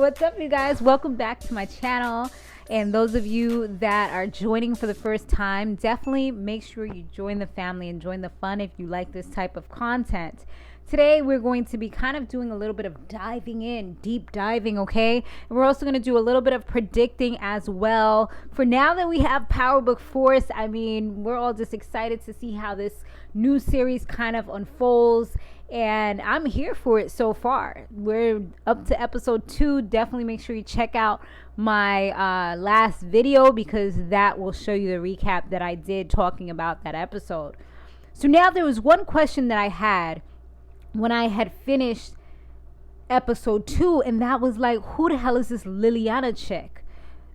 What's up, you guys? Welcome back to my channel. And those of you that are joining for the first time, definitely make sure you join the family and join the fun if you like this type of content. Today, we're going to be kind of doing a little bit of deep diving, okay? And we're also going to do a little bit of predicting as well. For now that we have Powerbook Force, I mean, we're all just excited to see how this new series kind of unfolds. And I'm here for it so far. We're up to episode 2. Definitely make sure you check out my last video because that will show you the recap that I did talking about that episode. So now there was one question that I had when I had finished episode 2, and that was like, who the hell is this Liliana chick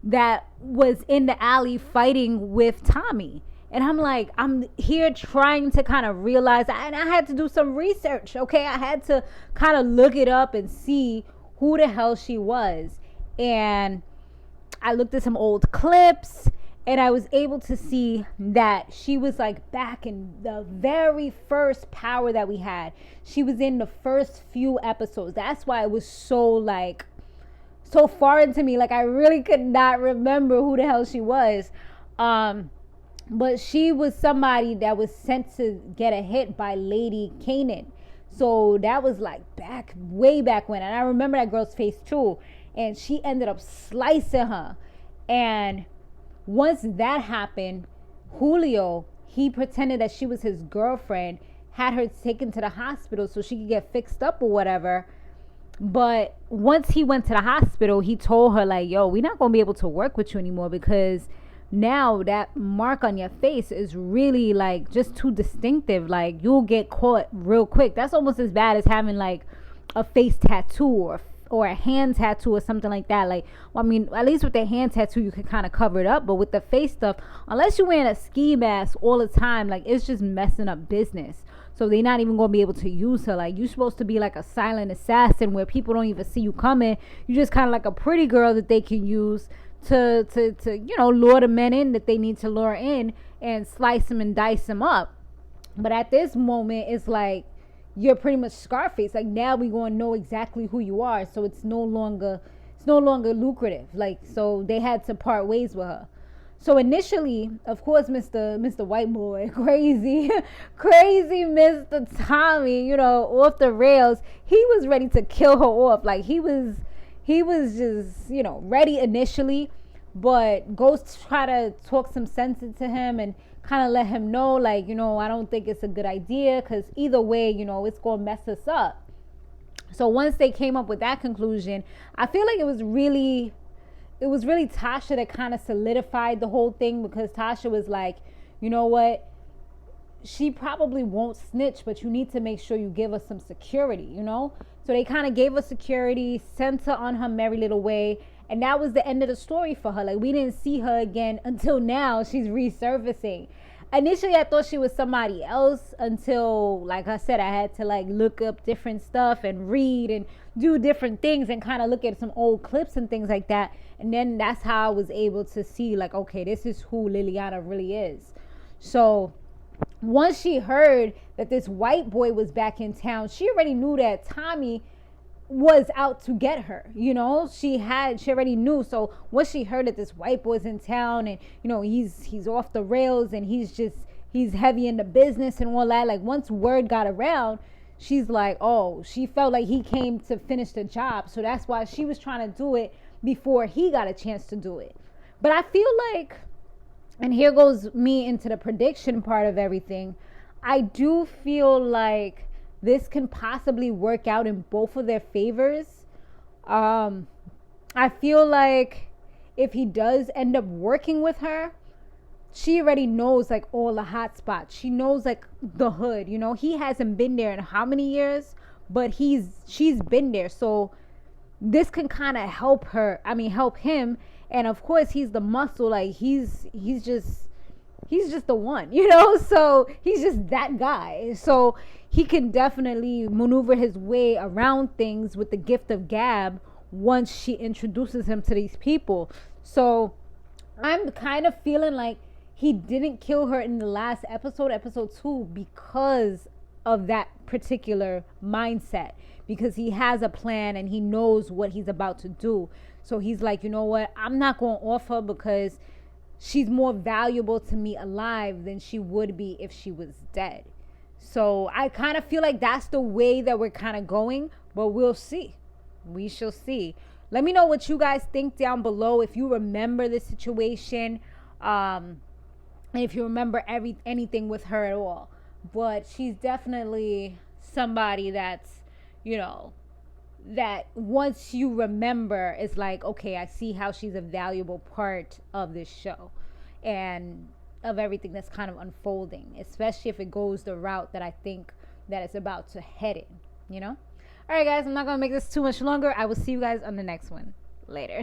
that was in the alley fighting with Tommy? And I'm like, I'm here trying to kind of realize, and I had to do some research, okay? I had to kind of look it up and see who the hell she was. And I looked at some old clips, and I was able to see that she was like back in the very first Power that we had. She was in the first few episodes. That's why it was so foreign to me. Like, I really could not remember who the hell she was. But she was somebody that was sent to get a hit by Lady Canon. So that was like way back when. And I remember that girl's face too. And she ended up slicing her. And once that happened, Julio, he pretended that she was his girlfriend, had her taken to the hospital so she could get fixed up or whatever. But once he went to the hospital, he told her like, yo, we're not going to be able to work with you anymore because now that mark on your face is really like just too distinctive. Like, you'll get caught real quick. That's almost as bad as having like a face tattoo or a hand tattoo or something like that. Like, well, I mean, at least with the hand tattoo you can kind of cover it up, but with the face stuff, unless you're wearing a ski mask all the time, like, it's just messing up business. So they're not even going to be able to use her. Like, you're supposed to be like a silent assassin where people don't even see you coming. You're just kind of like a pretty girl that they can use to lure the men in that they need to lure in and slice them and dice them up. But at this moment, it's like you're pretty much Scarface. Like, now we going to know exactly who you are. So it's no longer lucrative. Like, so they had to part ways with her. So initially, of course, Mr. White Boy, crazy Mr. Tommy, off the rails. He was ready to kill her off. Like, he was just, ready initially, but Ghost try to talk some sense into him and kind of let him know, like, I don't think it's a good idea because either way, it's going to mess us up. So once they came up with that conclusion, I feel like it was really Tasha that kind of solidified the whole thing because Tasha was like, you know what? She probably won't snitch, but you need to make sure you give us some security, So they kind of gave her security, sent her on her merry little way. And that was the end of the story for her. Like, we didn't see her again until now. She's resurfacing. Initially, I thought she was somebody else until, like I said, I had to like look up different stuff and read and do different things and kind of look at some old clips and things like that. And then that's how I was able to see like, okay, this is who Liliana really is. So once she heard that this white boy was back in town, she already knew that Tommy was out to get her. She already knew. So once she heard that this white boy's in town and he's off the rails and he's heavy in the business and all that, like, once word got around, she's like, oh, she felt like he came to finish the job. So that's why she was trying to do it before he got a chance to do it. But I feel like, and here goes me into the prediction part of everything, I do feel like this can possibly work out in both of their favors. I feel like if he does end up working with her, she already knows like all the hot spots. She knows like the hood, he hasn't been there in how many years, but she's been there. So this can kind of help him. And of course he's the muscle. Like, he's just the one, so he's just that guy. So he can definitely maneuver his way around things with the gift of gab once she introduces him to these people. So I'm kind of feeling like he didn't kill her in the last episode 2, because of that particular mindset. because he has a plan and he knows what he's about to do. So he's like, you know what, I'm not going to off her because she's more valuable to me alive than she would be if she was dead. So I kind of feel like that's the way that we're kind of going, but we'll see. We shall see. Let me know what you guys think down below, if you remember the situation, and if you remember anything with her at all. But she's definitely somebody that's, you know, that once you remember, it's like, okay, I see how she's a valuable part of this show and of everything that's kind of unfolding, especially if it goes the route that I think that it's about to head in, you know? All right, guys, I'm not going to make this too much longer. I will see you guys on the next one. Later.